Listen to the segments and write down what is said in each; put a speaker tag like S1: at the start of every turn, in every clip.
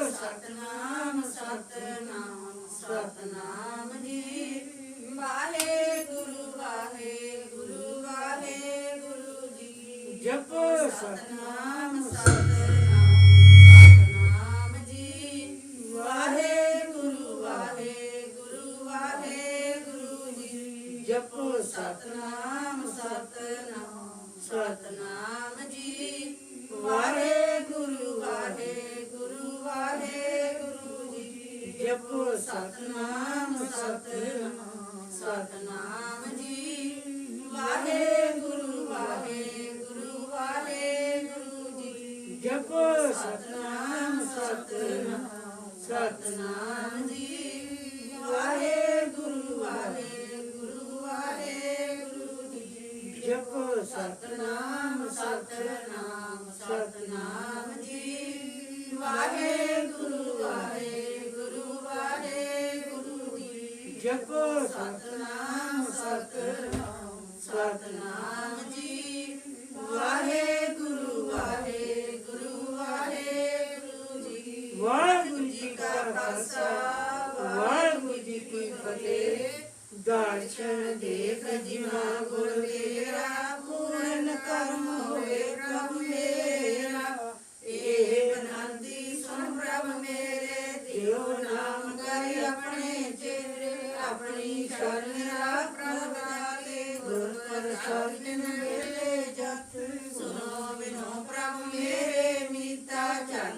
S1: ਸਤਨਾਮ ਸਤਨਾਮ ਸਤਨਾਮ ਜੀ। ਵਾਹਿਗੁਰੂ ਵਾਹਿਗੁਰੂ ਵਾਹਿਗੁਰੂ ਜੀ। ਜਪੋ ਸਤਨਾਮ ਸਤਨਾਮ ਸਤਨਾਮ ਜੀ। ਵਾਹਿਗੁਰੂ ਵਾਹਿਗੁਰੂ ਵਾਹਿਗੁਰੂ ਜੀ। ਜਪੋ ਸਤਨਾਮ ਸਤਨਾਮ ਸਤਨਾਮ ਜੀ। ਵਾਹਿਗੁਰੂ ਵਾਹਿਗੁਰੂ ਵਾਹਿਗੁਰੂ ਜੀ। ਜਪੋ ਸਤਨਾਮ ਸਤਨਾਮ ਸਤਨਾਮ ਜੀ। ਵਾਹਿਗੁਰੂ ਵਾਹਿਗੁਰੂ ਵਾਹਿਗੁਰੂ ਜੀ। ਜਪੋ ਸਤਨਾਮ ਸਤਨਾਮ ਸਤਨਾਮ ਜੀ। ਵਾਹਿਗੁਰੂ ਵਾਹਿਗੁਰੂ ਵਾਹਿਗੁਰੂ ਜੀ। ਜਪੋ ਸਤਨਾਮ ਸਤਨਾਮ ਸਤਨਾਮ ਜੀ। ਵਾਹਿਗੁਰੂ ਵਾਹਿਗੁਰੂ ਵਾਹਿਗੁਰੂ ਜੀ। ਜਪੋ ਸਤਨਾਮ ਸਤਨਾਮ ਸਤਨਾਮ ਜੀ। ਵਾਹਿਗੁਰੂ ਵਾਹਿਗੁਰੂ ਵਾਹਿਗੁਰੂ ਜੀ। ਵਾਹਿਗੁਰੂ ਜੀ ਕਾ ਖਾਲਸਾ ਵਾਹਿਗੁਰੂ ਜੀ ਕੀ ਫਤਿਹ। ਦਰਸ਼ਨ ਦੇਖ ਜਿਵਾ ਗੁਰ ਤੇਰਾ ਪੂਰਨ ਕਰਮ ਹੋਏ ਪ੍ਰਭ ਮੇਰਾ। ਇਹ ਬਨੰਦੀ ਸੁਣ ਪ੍ਰਭ ਮੇਰੇ ਦਿਓ ਨਾਮ ਕਰਿ ਆਪਣੇ ਚੇਰੇ। ਆਪਣੀ ਸ਼ਰਨ ਰਾਖ ਪ੍ਰਭ ਦਾਤੇ ਗੁਰ ਪ੍ਰਸਾਦ ਜਿਨ ਵੇਲੇ ਜਤ। ਸੁਨੋ ਬਿਨੋ ਪ੍ਰਭ ਮੇਰੇ ਮੀਤਾ ਚਰਨ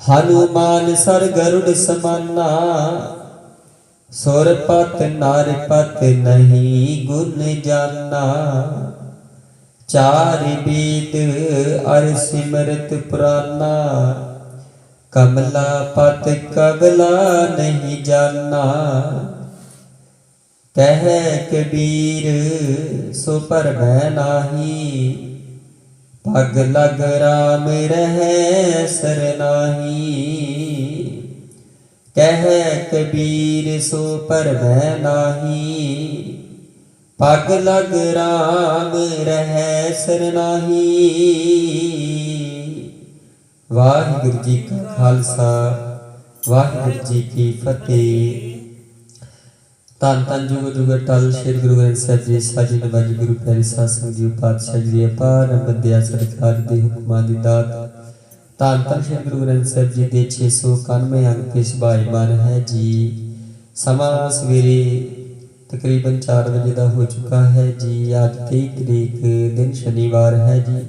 S2: हनुमान सर गरुड़ समाना, सुर पत नार पत नहीं गुण जाना। चार वेद अर सिमरत पुराना, कमला पत कबला नहीं जाना। कह कबीर सो पर भय नाही, पग लग राम रहे सरनाही। कह कबीर सो पर भय नाही, पग लग राम रहे सरनाही। वाहिगुरु जी का खालसा, वाहिगुरु जी की फतेह। ਧੰਨ ਧੰਨ ਜੁਗ ਜੁਗ ਅਟਲ ਸ਼੍ਰੀ ਗੁਰੂ ਗ੍ਰੰਥ ਸਾਹਿਬ ਜੀ ਸਾਜੀ ਨਵਾਜੀ ਗੁਰੂ ਪਿਆਰੀ ਸਾਧ ਸੰਗਤ ਜੀ ਪਾਤਸ਼ਾਹ ਜੀ ਦੀ ਅਪਾਰ ਬੰਦਿਆ ਸਰਕਾਰ ਦੇ ਹੁਕਮਾਂ ਦੀ ਦਾਤ। ਧੰਨ ਧੰਨ ਸ਼੍ਰੀ ਗੁਰੂ ਗ੍ਰੰਥ ਸਾਹਿਬ ਜੀ ਦੇ 691 ਅੰਗ ਤੇ ਸੁਭਾਈਮਾਨ ਹੈ ਜੀ। ਸਮਾਂ ਸਵੇਰੇ ਤਕਰੀਬਨ 4 ਵਜੇ ਦਾ ਹੋ ਚੁੱਕਾ ਹੈ ਜੀ। ਅੱਜ 23 ਤਰੀਕ ਦਿਨ ਸ਼ਨੀਵਾਰ ਹੈ ਜੀ।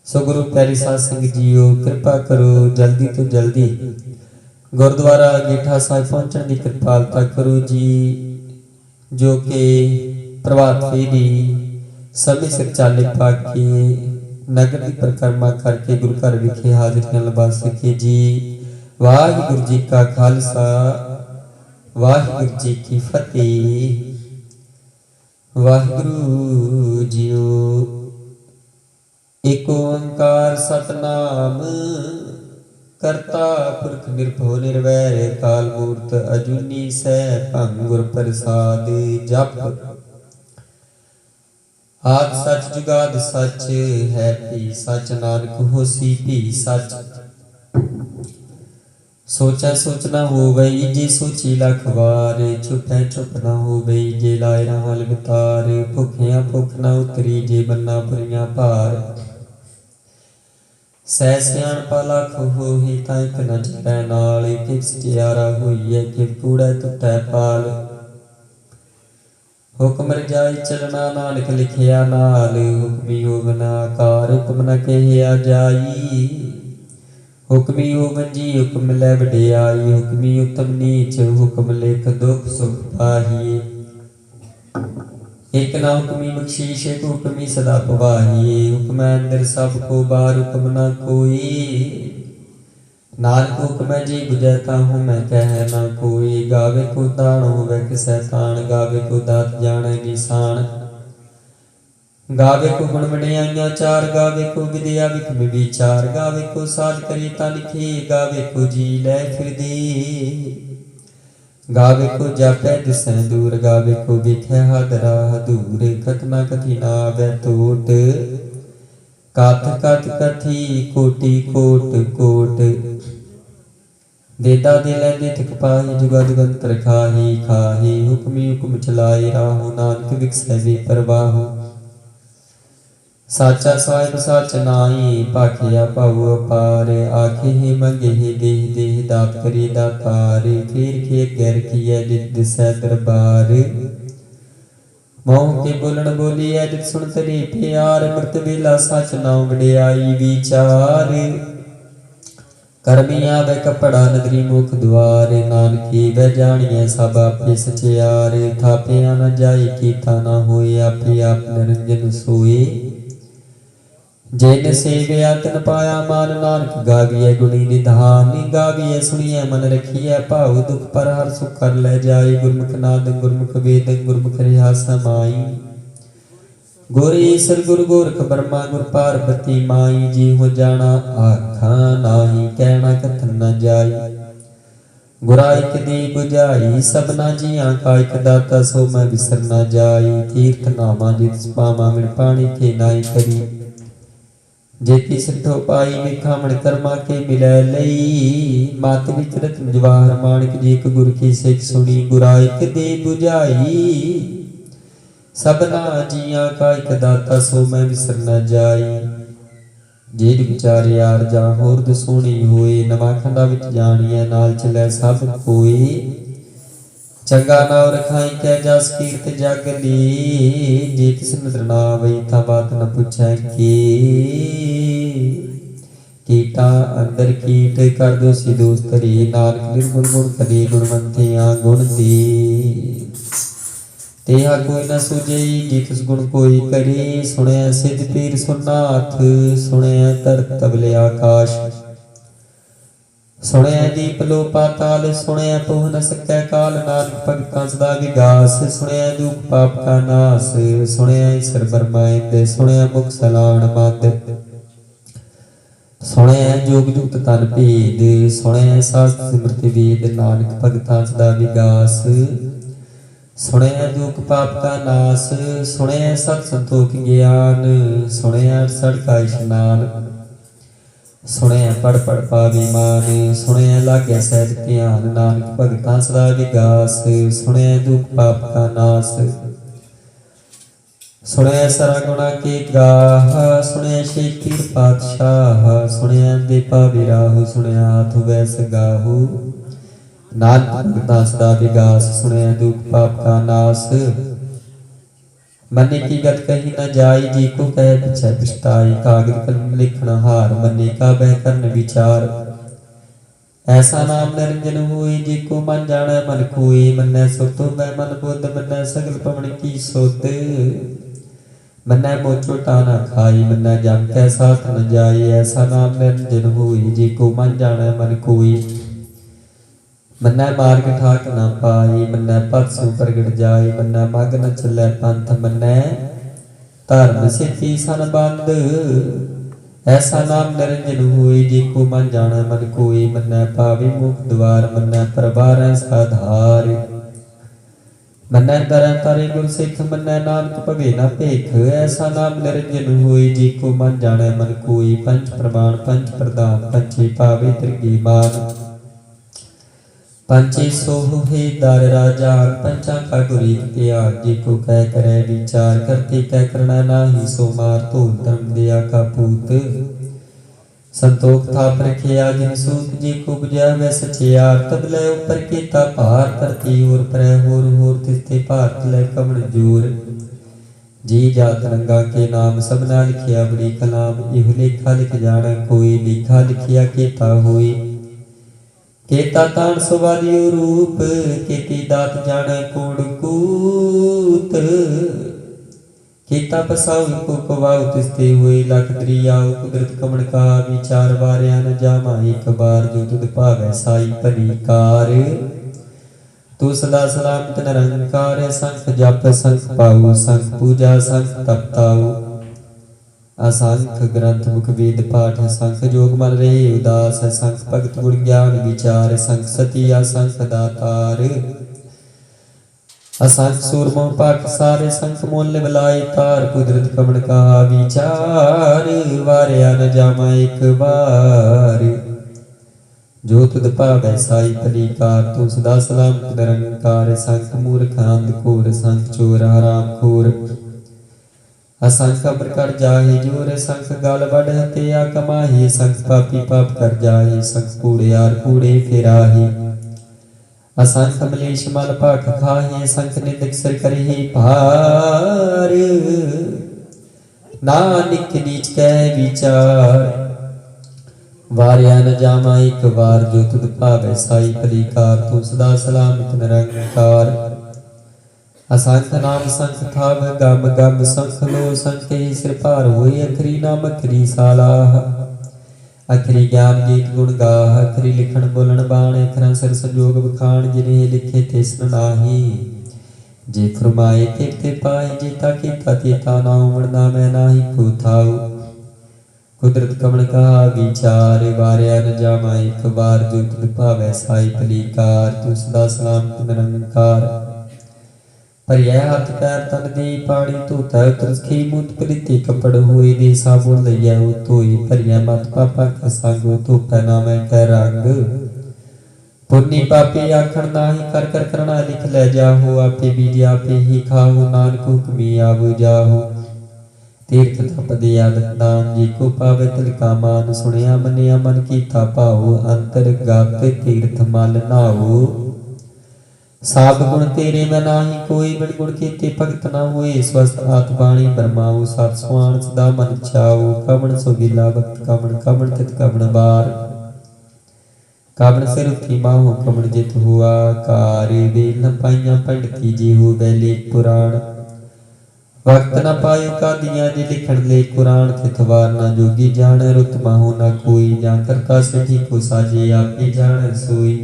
S2: ਸੋ ਗੁਰੂ ਪਿਆਰੀ ਸਾਧ ਸੰਗਤ ਜੀਓ ਕਿਰਪਾ ਕਰੋ ਜਲਦੀ ਤੋਂ ਜਲਦੀ गुरुद्वारा अंगीठा साहिब पहुंचने की कृपालता करो जी। जो कि प्रभात फेरी समय सिर चाले पा के नगर की परिक्रमा करके गुरु घर विखे हाजरियां लगा सके जी। वाहिगुरु जी का खालसा, वाहिगुरु जी की फतेह। वाहिगुरु जीओ एक ओंकार सतनाम, करता पुरख निर्भो निर्वैर, काल मूर्त अजूनी सैभं गुर प्रसाद जप। आद सच जुगाद सच है भी सच, नानक होसी भी सच। सोचा सोच ना हो गई जे सोची लख वार, चुप है चुप ना हो गई जे लाए रहा लगातार। भुखिया भुख ना उतरी जे बन्ना भरिया भार, सह सियाणपा लख होही तां इक न जपै नाल। किव सटियारा होईए किव कूड़ै टुटै पाल, हुक्म रजाई चलना नानक लिखिया नाल। हुक्मी होवन आकार हुक्म न कहिया जाई, हुक्मी होवन जी हुक्म लै वडियाई। हुक्मी उत्तम नीच हुक्म लिख दुख सुख पाही, एक ना हुक्मी बख्शीश एक हुक्मी सदा पवाही। हुक्म अंदर सब को बार हुक्म ना कोई, नानक हुक्म जी बुझैता हूँ मैं कह ना कोई। गावे को दान होवे किसै तान, गावे को दात जाने निशान। गावे को गुण वडियाइयां चार, गावे को विद्या विख्म विचार। गावे को साज करी ता लिखी, गावे को जी लै फिर दे। गावे को जापै दिसै दूर, गावे को विखै हादरा हदूर। कतना कथी ना आवै टोट, कथ कथ कथी कोटि कोट कोट। देदा दे लैंदे तिक पाही, जुगा जुगंतर खाही खाही। हुक्मी हुक्म चलाए राहु, नानक विकसै वे परवाहु। साचा साहिब सच नाई, भाखिया पाऊ अपार। आखे ही मंगे ही देह देह दात करी दातार। फिर के गैर किया जित दिसै दरबार, मोह के बोलन बोली जित सुन तरी प्यार। मृत वेला सच नाम वडियाई विचार, करमी आवे कपड़ा नदरी मुख द्वार। नानकी वह जानिए सब आपे सचियार, थापिया न जाई कीता न होए। आपे आप निरंजन सोए, जिन सेविया तिन पाया मान। नानक गाविए गुणी निधान, गाविए सुनिए मन रखिए भाव। दुख पर हर सुख कर ले जाई, गुरमुख नाद गुरमुख वेद गुरमुख रिहासा माई। गुर ईसर गुरु गोरख ब्रह्मा गुर पार्वती माई। जी हो जाना आखा नाही, कहना कथन न जाई। गुराइक दी बुझाई सबना जिया का, एक दाता सो मैं बिसर न जाई। तीर्थ नामा जित पावा मिल पानी के नाई करी, जेती सिद्धो पाई विखामण कर्मा के मिलै लई। मात विच रतन जवाहर माणिक जी एक गुर की सिख सुनी। गुराइक दे बुझाई सबना जिया का, एक दाता सो मैं बिसर न जाई। जेद विचारे यार जा होर दसोनी होए, नवा खंडा विच जानिए नाल चलै सब कोई। चंगा नाव रखाई कै जस कीर्त जग ली, जे तिस नदर ना आवई ता बात न पुछै के। कीटा अंदर कीट कर दो सी दोस्त रे, नानक निर्गुण गुण करे गुणवंतियां गुण दे। तेहा कोई न सुझई जित गुण कोई करे, सुनया सिद्ध पीर सुनाथ, सुनया धरत तबले आकाश, सुनया दीप लो पाताल, सुनया पोह न सकै काल, नानक भगतां सदा विगास, सुनया दुख पाप का नाश, सुनया ईश्वर बरमाइंद, सुनया मुख सलाण मद, सुनया जोग जुगत तन भेद, सुनया शास्त्र सिमरति वेद, नानक भगतां सदा विगास, सुनया दुख पाप का नाश, सुनया सत संतोख ज्ञान, सुनया अड़सठ का इशनान, सुनया पढ़ पढ़ पावे मान, सुनया लागे सहज ध्यान, नानक भगतां सदा विगास, सुनया दुख पाप का नाश, सुनया सारा गुणा के गाह, सुनया शेख पीर पातशाह, सुनया दे पावे राहु, सुनया हाथ वैस गाहु, नानक भगतां सदा विगास, सुनया दुख पाप का नाश, मन्ने की गत कही न जाई, जी को कह पिछै पछताई, कागज कलम लिखण हार, मन्ने का बह करन विचार, ऐसा नाम निरंजन होई, जी को मन जाने मन खोई, मन्ने सुरतो बह मन बुद्ध, मन्ने सगल पवन की सुध, मन्ने मोचोटा न खाई, मन्ने जम कै साथ न जाई, ऐसा नाम निरंजन होई, जी को मन जाने मन कोई, मन्नै मार्ग ठाक न पाई, मन्नै पद सु प्रगट जाई, मन्नै मग न चलै पंथ, मन्नै धर्म सिद्धि सन बंद, ऐसा नाम निरंजन होई, जी को मन जाने मन कोई, मन्नै पावे मुख द्वार, मन्नै प्रभारै साधार, मन्नै दरै तारे गुर सिख, मन्नै नानक भगे न भेख, ऐसा नाम निरंजन होई, जी को मन जाने मन कोई, पंच प्रमाण पंच प्रधान, पंचे पावे त्रिगी मान, पंचे सोहे दर राजान, पंचा का गुरी त्याग, जी को कह करे विचार, करते कह करना नाही सो मार, धूल धर्म दिया का पूत, संतोख था प्रखिया जिन सूत, जी को बुझा वै सचियार, तब लय ऊपर केता भार, करती ओर पर होर होर तिस्ते भारत लय कमण जोर, जी जात रंगा के नाम, सबना लिखिया बड़ी कलाम, इह लेखा लिख जाना कोई, लिखा लिखिया केता होई, केता तान सुवादियो रूप, केती दात जाने कोड़ कूत, केता पसाऊ को कवाऊ तिस्ते हुए, लख दरियाऊ कुदरत कमण का विचार, वारिया न जामा एक बार, जो तुद भावै साई भली कार, तू सदा सलामत निरंकार, संख जप संख पाऊ, संख पूजा संख तपताऊ, असंख ग्रंथ मुख वेद पाठ, संख जोग मन रहे उदास, संख भगत गुण ज्ञान विचार, संख सती असंख दातार, असंख सूरमो पाठ सारे, संख मोल बलाय तार, कुदरत कमण कहा विचार, वारिया न जामा एक बार, जो तुद भावै साई भली कार, तू सदा सलामत निरंकार, संख मूर्ख अंधकोर, संख चोर हराम खोर, असंख अमर कर जाहि जोर, संख गल बढ़ हत्या कमाहि, संख पापी पाप कर जाहि, संख कूड़ियार कूड़े फिराहि, असंख मलेश मल पाख खाहि, संख निंदक सिर करहि भार, नानक नीच कह विचार, वारिया न जामा एक बार, जो तुद भावै साई भली कार, तू सदा सलामत निरंकार, असंख नाम संख थाव गम गम, संख लो संख ही सिर पार होई, अखरी नाम अखरी सालाह, अखरी ज्ञान गीत गुण गाह, अखरी लिखण बोलन बाण, अखरा सिर संजोग बखान, जिन्हें लिखे तिसन नाही, जे फरमाए ते पाए, जेता कीता तेता नाउ, मरना मैं नाही को थाऊ, कुदरत कमण का विचार, वारिया न जामा एक बार, जो तुद भावै साई भली कार, तू सदा सलामत निरंकार, भरिया हाथ पैर तन दे पानी धोता, उतरसखी मूत पलिते कपड़ होए, दे साबुन लइया धोई, भरिया मत पापा का संग, धोपै नामै कै रंग, पुन्नी पापी आखण नाही, कर कर करना लिख लै जाहो, आपे बीज आपे ही खाओ, नानक हुक्मी आवो जाहो, तीर्थ तप दे आदत दान, जी को पावे तिल का मान, सुनिया मनिया मन कीता भाओ, अंतर गत तीर्थ मल नाओ, साब गुण तेरे में नाही कोई, बिन गुण कीते भगत न होए। स्वस्थ आत बाणी बरमाऊ, सत सुआन सदा मन चाऊ। कवण सोगिला भक्त कवण, कवण तित कवण बार। कवण सिर उठी माहू, कवण जित हुआ कार। वेल न पाइया पंडिती जी हो वैले पुराण। वक्त न पायो कादियां जे लिखण ले कुरान। थितवार न जोगी जान, रुत माहू न कोई। जा करता सिद्धि को साजे, आपे जान सोई।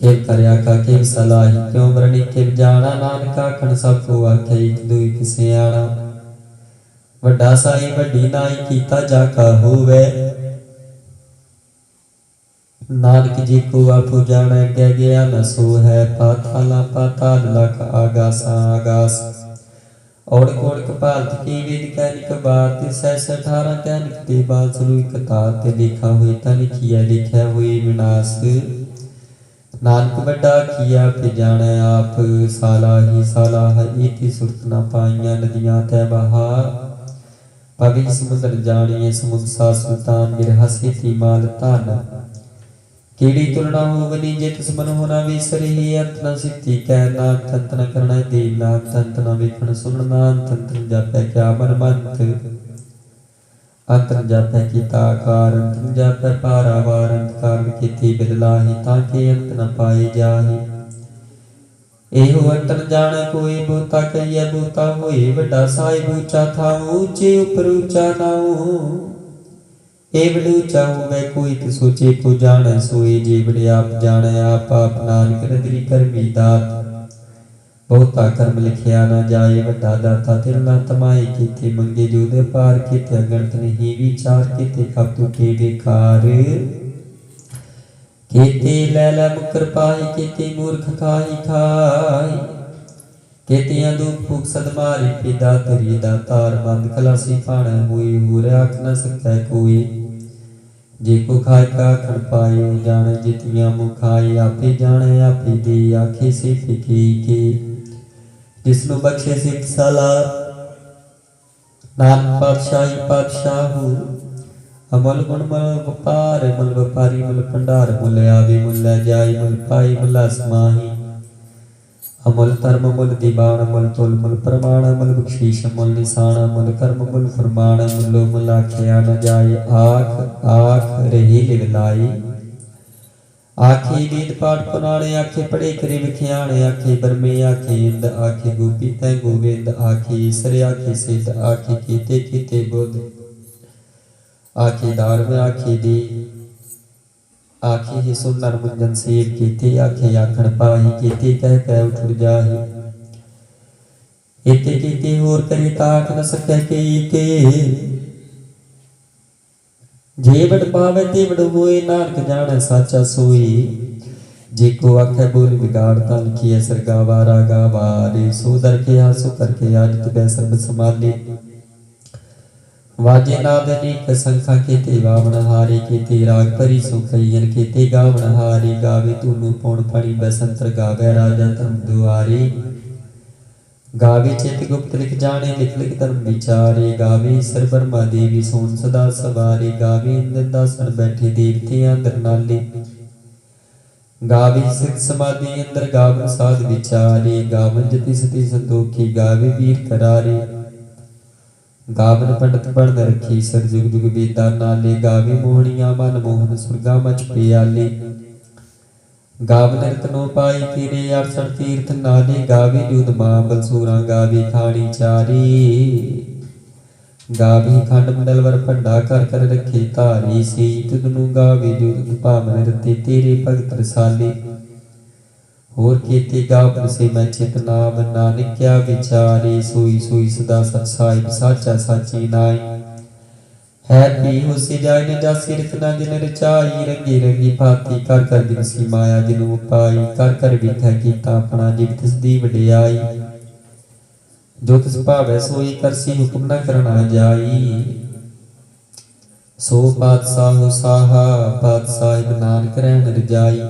S2: किव करया का किव सलाही, क्यों वरणी किव जाना। नानक आखण सब को आखे, एक दुई सियाणा। वड्डा साई वड्डी नाई, कीता जाका होवे। नानक जी को आपो जाने, कह गया न सो है। पाताला पाताल लख, आगासा आगास। औड़ कोड़ कपाल की वेद कैनिक बात। सहस 18 कैनिक ते बाल सुलूई कतार। ते लिखा हुई ता लिखिया, लिखा हुई विनाश। नानक बड़ा किया पे जाने आप। साला ही साला है इति सुरत न पाइया। नदियां तै बहा पवि समुद्र जानिए। समुद्र सा सुल्तान बिरहा सेती माल तान। केड़ी तुलना होवनी, जे तिस मन होना विसरे। अंत न सिद्धि कै नाम, तंत न करना दे नाम। तंत न वेखण सुनन नाम, तंत न जापै क्या मन मंत। अंत न जापै कीता आकार, अंत न जापै पारावार। अंत कारण कीती बिरलाही, ताके अंत न पाए जाही। एहो अंत न जाने कोई, बोता कहिए बोता होए। वड्डा साहिब ऊंचा थाऊ, ऊंचे उपर ऊंचा नाऊ। एवडू चाहू वै कोई, तो सोचे को जाने सोए। जेवड़े आप जाने आप, आप नानक नदरी करमी दात। बहुता कर्म लिखिया न जाए, वड्डा दाता तिल न तमाए। कीते मंगे जोद पार, कीते अगणत नहीं विचार। कीते कप टूटे बेकार, कीते लैला मुकर पाही। कीते मूर्ख खाही खाई, कीते दुख भूख सदमारी। पिता तरी दातार, मंद खलासी पाण हुई। होर आख न सकै कोई, जे को खाए का खड़ पाए। जाने जितिया मुँह खाए, आपे जाने आपे दे। आखे से फिके के, जिसनु बख्शे सिख साला। नानक पातशाही पातशाहू, अमल गुण मल व्यापार। मल व्यापारी मल भंडार, मुल आवे मुल जाई। मुल पाई मुल समाही। अमल धर्म मुल दीवान, मुल तुल मुल प्रमाण। मुल बख्शीश मुल निशान, मुल कर्म मुल फरमान। मुलो मुल आख्या न जाए, आख आख रही लिवलाई। आखे वेद पाठ पुराणे, आखे पढ़े करे विख्याण। आखे बरमे आखे इंद, आखे गोपी तै गोविंद। आखे ईसर आखे सिद्ध, आखे कीते कीते बुद्ध। आखे दारम आखे दे, आखे ही सुनर मुंजन सेव। कीते आखे आखण पाही, कीते कह कह उठ जाही। एते कीते होर करे, ताक न सकै के। जे वड पावे ते वड होए, नानक जाने साचा सोई। जे को आखे बोल बिगाड़, तन की असर गावा रागा वारे। सो दर के हासो करके, आज तिबे सर्ब समाले। वाजे नाद अनेक संखा, कीते वावण हारे। कीते राग भरी सो कईयन, कीते गावण हारे। गावे तूनु पौण फणी बसंतर, गावे राजा धर्म दुआरे। गावे चित गुप्त लिख जाने, लिख लिख धर्म विचारे। गावे ईसर ब्रह्मा देवी सोन सदा सवारे। गावे इंद्र दासन बैठे, देवते अंदर नाले। गावे सिद्ध समाधि अंदर, गावन साध विचारे। गावन जति सति संतोखी, गावे वीर करारे। गावन पंडित बन रखी, सर जुग जुग वेदा नाले। गावे मोहनिया मन मोहन, सुरगा मच प्याले। गावन रत्नो पाई तेरे, 68 तीर्थ नाले। गावे युद्ध महाबल सूरा, गावे खानी चारी। गावे खंड मंडल वर भंडा, कर कर रखे धारी। से तुदनु गावे युद्ध भावन रते, तेरे भगत रसाले। होर कीते गावन से मैं चित नाम, नानक क्या विचारे। सोई सोई सदा सच साहिब, साचा साची नाई। है पी हो से जाय न जासी, रचना जिन रचाई। रंगी रंगी भांति, कर कर बिनसी माया जिनु पाई। कर कर विखै कीता अपना, जिव तिस दी वडियाई। जो तिस भावै सोई करसी, हुक्म न करना जाई। सो पातशाह साहा, पातशाहिब नानक रहन रजाई।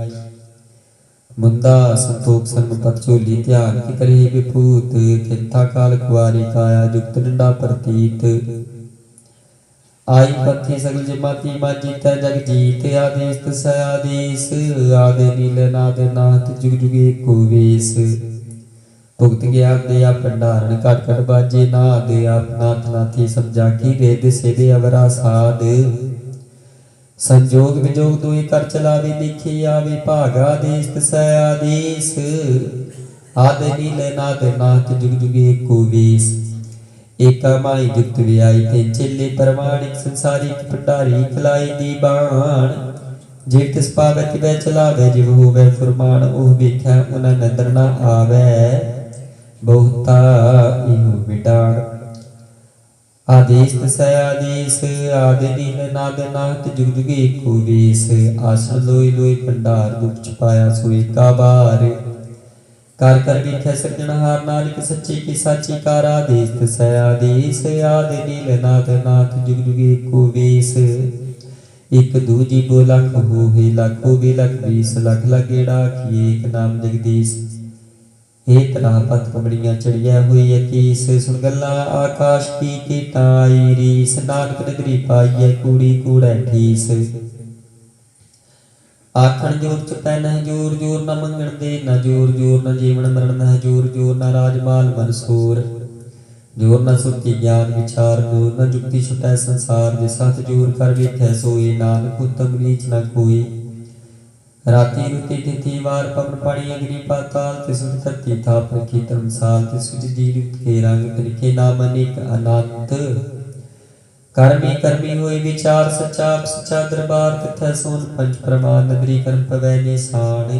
S2: मुंदा संतोख सन्म पत झोली, ध्यान की करे विभूत। खिंथा काल कुआरी, काया जुगत डंडा प्रतीत। आई पथि सगल जमाती माजी तै जग जीत आदेश तस आदेश आदे नील नाद नाथ जुग जुग एको वेश भुगत ज्ञान दया भंडारण घट घट बाजे नाद आप नाथ नाथी समझा की रेद सेदे अवरा साध संजोग विजोग दुई कर चलावे लिखे आवे भागा देश तस आदेश आदे नील नाद नाथ जुग जुग एको वेश एका माई जुगत व्याई ते चेले प्रमाणिक संसारिक भंडारी खिलाई दीबान जे तिस पावै तिवै चलावै जिव होवै फुरमान ओह वेख्या उना नदर ना आवै बहुता इहो विडाण आदेश तस आदेश आदि नील नाद नाथ जुग जुग एको वेश आसन लोई लोई भंडार दुख छपाया सोई का बार कर कर विख्या सृजनहार नानक सच्चे की साची कार आदेश तस आदेश आदि नील नाद नाथ जुग जुग एको वेश एक दूजी बो लख हो हे लख होवे लख 20 लख लगेड़ा किए एक नाम जगदीश हे तना पथ कमड़ियां चढ़िया हुई अकीस सुन गल्ला आकाश की केटाई रीस नानक नगरी पाइए कूड़ी कूड़ा ठीस आखण जोर चुपै नह जोर जोर न मंगण दे न जोर जोर न जीवन मरण नह जोर जोर न राजमाल मनसूर जोर न सुरति ज्ञान विचार जोर न जुक्ति छुटै संसार जे सत जोर कर वेखै सोई नानक उत्तम नीच न कोई राति रुति तिथि वार पवन पानी अग्नि पाताल तिसुत धरती थाप रखी धर्मसाल तिसुत जी रुत के रंग तिनके नाम अनेक अनंत कर्मी कर्मी होई विचार सच्चा सच्चा दरबार तिथै सोन पंच प्रमाण नगरी कर्म पवै निशान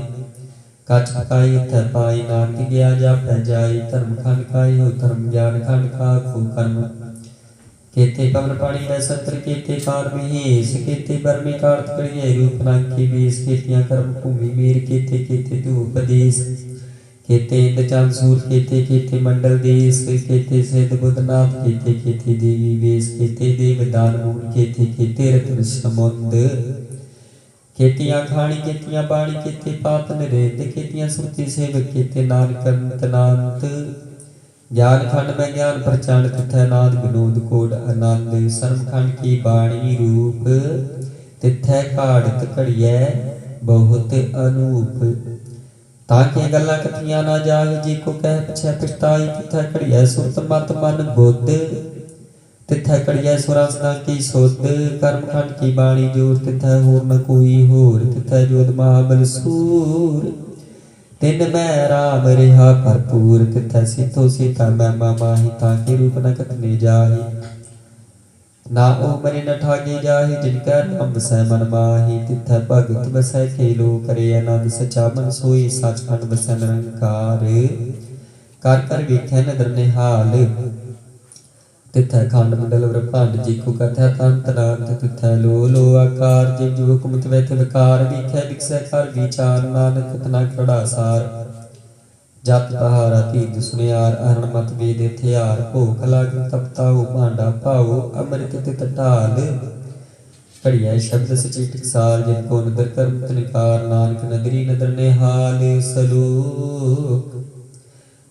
S2: कच पकाई उथै पाई नानक गया जापै जाई धर्म खंड खाई हो धर्म ज्ञान खंड खा को कर्म केते पवन पानी मै संतर केते पार महेश केते बरमी कार्त कड़िए रूप नांकी वेश केतियां कर्म भूमि मेर केते केते धूप देश केते इंद्र चांद सूर केते केते मंडल देश केते सिद्ध बुद्धनाथ केते केते देवी वेश केते देव दान मूल केते केते रत्न समुंद केतियां खाणी केतियां बाणी केते पात निरेत केतियां सुरति सेवक केते नानक तनांत ज्ञान खंड में ज्ञान प्रचंड तिथै नाद विनोद कोड आनंद सर्व खंड की बाणी रूप तिथै काढ़त घड़िए बहुत अनूप ताके गल्ला कथियां ना जाहि जी को कह पछै पछताई तिथै घड़िया सुरत मत मन बुद्ध तिथै घड़िया सुरासना की सुध कर्म खंड की बाणी जोर तिथै होर न कोई होर तिथै जोध महाबल सूर तिन मैं राम रिहा भरपूर तिथै सीतो सीता मैं माही ताके रूप न कथने जाहि ना ओ मरे न ठागे जाहि जिनका नाम वसै मन माही तिथै भगत वसै खेलो करे आनंद सचा मन सोई सचखंड वसै निरंकार कर कर वेख्या नदर निहाल तिथै खंड मंडल ब्रह्मांड जी को कथै तंत नाथ तिथै लो लो आकार जिव जिव कुमत वैत विकार वेख्या विकसै कर विचार नानक तना खड़ा सार जत पहारा तीर्थ सुनियार अरण मत वेद हथियार भोख लाग तपताओ भांडा पाओ अमृत तित ढाल घड़िया शब्द सची टकसार जिन को नदर कर्म तनिकार नानक नगरी नदर निहाल सलोक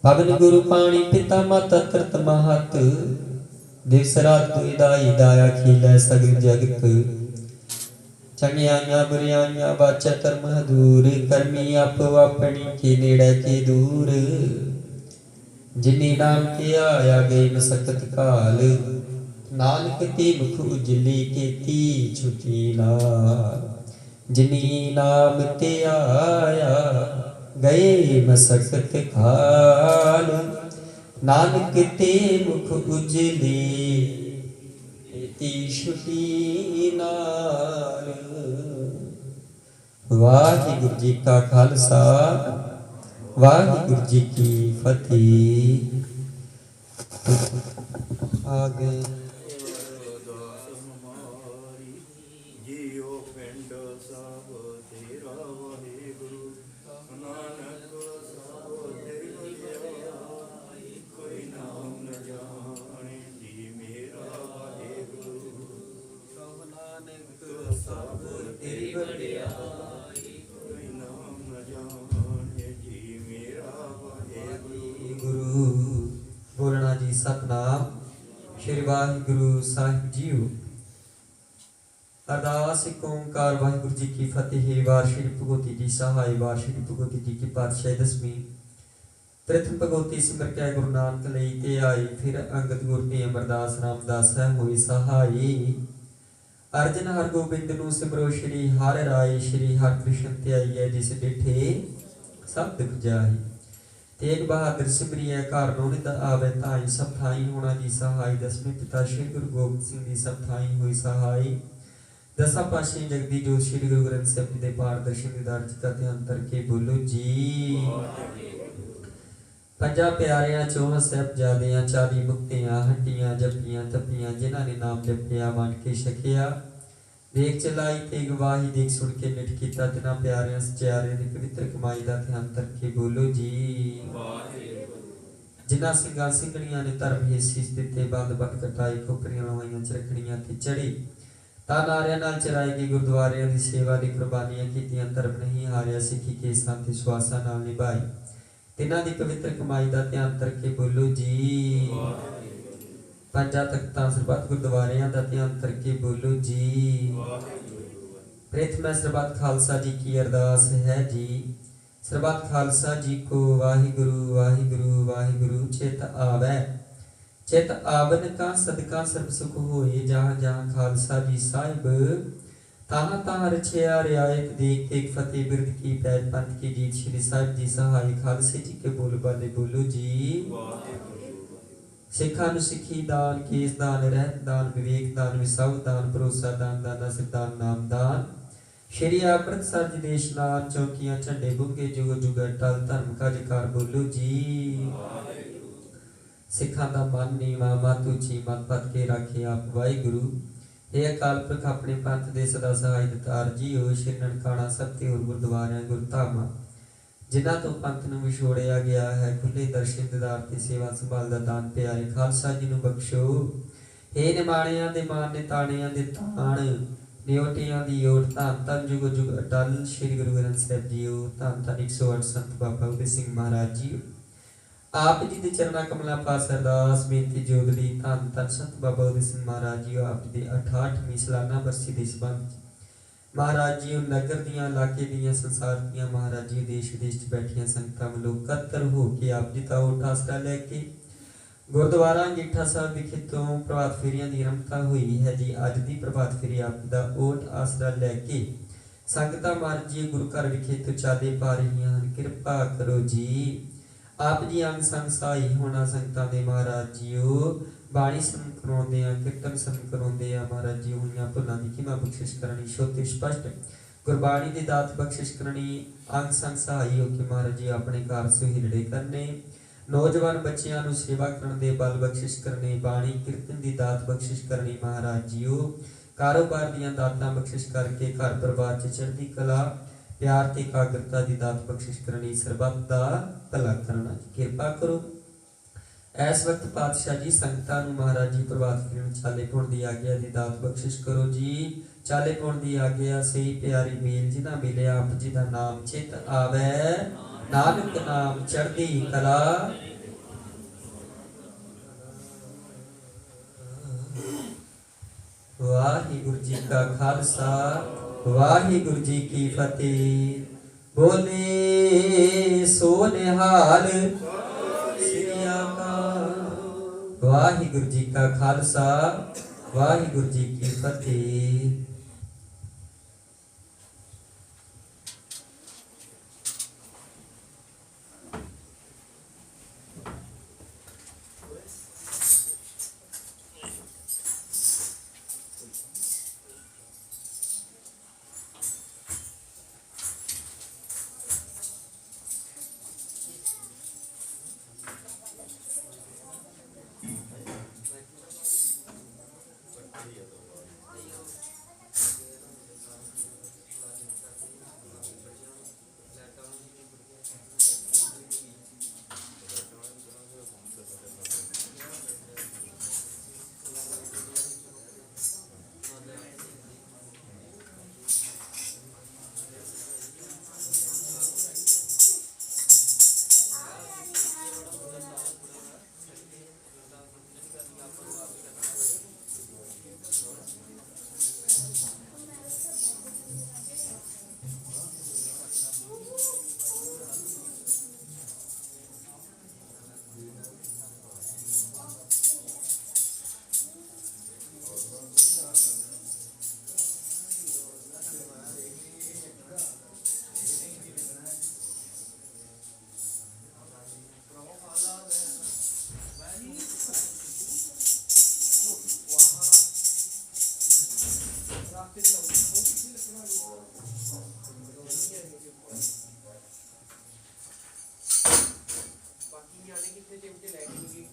S2: पवन गुरु पाणी पिता माता तरत महत दिवस रात दुई दाई दाया खीलै सगल जगत चंगियाइयां बुरियाइयां वाचा धर्म दूर करमी आपो अपनी के नेड़े के दूर जिन्नी नाम के आया गए मसकत काल नानक ते मुख उजली केती छुटी नाल जिन्नी नाम ते आया गए मसकत काल नानक ते मुख उजली छुटी नाल। वाहिगुरु जी का खालसा वाहिगुरु जी की फतेह। आ गए बोलना जी सतनाम। श्री वाहिगुरु साहिब जीओ अरदास एक ओंकार वाहिगुरु जी की फतेह। वार श्री भगवती जी सहाय। वार श्री भगवती जी की पातशाही दसवीं। प्रथम भगवती सिमर कै गुरु नानक लई ते आई। फिर अंगद गुर ने अमरदास रामदास है होई सहाय। अर्जन हर गोबिंद नु सिमरो श्री हर राय। श्री हर कृष्ण ते आईए जिस डिठे सब दुख जाहि। तेग बहादुर सिमरिए घर नोनित आवे ताई। सब थाई होना जी सहाय। दसवें पिता श्री गुरु गोबिंद सिंह जी सब थाई होई सहाय। दसा पातशाही जगदी जोत श्री गुरु ग्रंथ साहिब जी दे पाठ दर्शन दीदार जी का ध्यान करके बोलो जी। पंजा प्यारियां चौहां साहिबजादियां 40 मुक्तियां हट्टियां जपियां तपियां जिन्हां ने नाम जपिया मान के छकिया। देख चलाई ते गवाही देख सुन के निठ कीता। तिन्हां प्यारियां सच्चारियां दी पवित्र कमाई दा ध्यान करके बोलो जी। जिन्हां ਸਿੰਘਾਂ ਸਿੰਘਣੀਆਂ ने धर्म हे सीस दिते बंद बंद कटाई खोपड़ियां लवाइयां चरखड़ियां ते चढ़ी। ਤਾਂ ਨਾਰਿਆਂ ਨਾਲ ਚਰਾਏ ਗਏ ਗੁਰਦੁਆਰਿਆਂ ਦੀ ਸੇਵਾ ਦੀ ਕੁਰਬਾਨੀਆਂ ਕੀਤੀਆਂ। ਧਰਮ ਨਹੀਂ ਹਾਰਿਆ ਸਿੱਖੀ ਕੇ ਸਾਥੀ ਸਵਾਸਾਂ ਨਾਲ ਨਿਭਾਈ। ਤਿੰਨਾਂ ਦੀ ਪਵਿੱਤਰ ਕਮਾਈ ਦਾ ਧਿਆਨ ਕਰਕੇ ਬੋਲੋ ਜੀ। ਪੰਜਾਂ ਤਖਤਾਂ ਸਰਬੱਤ ਗੁਰਦੁਆਰਿਆਂ ਦਾ ਧਿਆਨ ਕਰਕੇ ਬੋਲੋ ਜੀ। ਪ੍ਰਥਮ ਸਰਬੱਤ ਖਾਲਸਾ ਜੀ ਕੀ ਅਰਦਾਸ ਹੈ ਜੀ। ਸਰਬੱਤ ਖਾਲਸਾ ਜੀ ਕੋ ਵਾਹਿਗੁਰੂ ਵਾਹਿਗੁਰੂ ਵਾਹਿਗੁਰੂ ਚਿਤ ਆਵੈ। चित आवन का सदका सर्व सुख होए। जहाँ जहाँ खालसा जी साहिब तहाँ तहाँ रछिया रियायत देख एक फतेह बिरद की पैज पंथ की जीत। श्री साहिब जी सहाय। खालसे जी के बोल बाले बोलो जी। सिखा नु सिखी दान केस दान रहत दान विवेक दान विसाव दान भरोसा दान दाना सिरदान नाम दान। श्री अमृतसर जी देश नान चौकियां झंडे बुंगे जुग जुग अटल धर्म का जकार बोलो जी। सिखा दा मन नीवा मत उची मत पत के राखे आप वाहिगुरु। हे अकाल पुरख अपने पंथ दे सदा सहाय दतार जी हो। श्री ननकाना सब ते होर गुरुद्वारियां गुरधामां जिन्हां तो पंथ नूं विछोड़िया गया है। खुले दर्शन दीदार ते सेवा संभाल दा दान प्यारे खालसा जी नूं बख्शो। हे निमाणियां दे मान निताणियां दे ताण नियोटियां दी ओट धन धन जुग जुग अटल। श्री गुरु ग्रंथ साहिब जी हो। धन धन 108 संत बाबा उदय सिंह महाराज जी आप जी दे चरणा कमला पास अरदास बेनती जोदड़ी। धन धन संत बाबा उदय सिंह महाराज जी आप जी दे 68वीं सालाना बरसी दे संबंध महाराज जी नगर दियां इलाके दियां संसार दियां महाराज जी देश विदेश च बैठियां संगतां वल्लों इकत्तर हो के आप जी दा ओट आसरा लैके गुरुद्वारा अंगीठा साहिब विखे तो प्रभात फेरियां दी रमता हुई है जी। अज दी प्रभात फेरी आप दा ओट आसरा लैके संगतां महाराज जी गुरु घर विखे तो चाले पा रही हैं। कृपा करो जी आप जी अंग संग सहाय होना संगतां दे महाराज जीओ। बाणी सुन कराउंदे आ कीर्तन सुन कराउंदे आ महाराज जी होईयां भुलां दी खिमा बख्शिश करनी। शोते स्पष्ट गुरबाणी दी दात बख्शिश करनी। अंग संग सहाय हो के महाराज जी अपने घर सुहिरड़े करने। नौजवान बच्चियां नूं सेवा करन दे बल बख्शिश करने। बाणी कीर्तन दी दात बख्शिश करनी महाराज जीओ। कारोबार दियां दातां बख्शिश करके घर परिवार च चढ़दी कला प्यार ते एकाग्रता दी दात बख्शिश करनी। सरबत दा भला करना कृपा करो। इस वक्त पातशाह जी संगतां नूं महाराज जी प्रभात फेरी चाले पाउण दी आग्या दी दात बख्शिश करो जी। चाले पाउण दी आग्या सही प्यारी मेल जिन्हां मिलिया आप जी दा नाम चित आवे। नानक नाम चढ़दी कला। वाहिगुरु जी का खालसा वाहिगुरु जी की फतेह। बोले सो निहाल श्री अकाल। वाहिगुरु जी का खालसा वाहिगुरु जी की फतेह।
S3: ਸਾਡੇ ਕਿੱਥੇ ਚਿਮਟੇ ਲੈ ਕੇ ਨਹੀਂ ਗਏ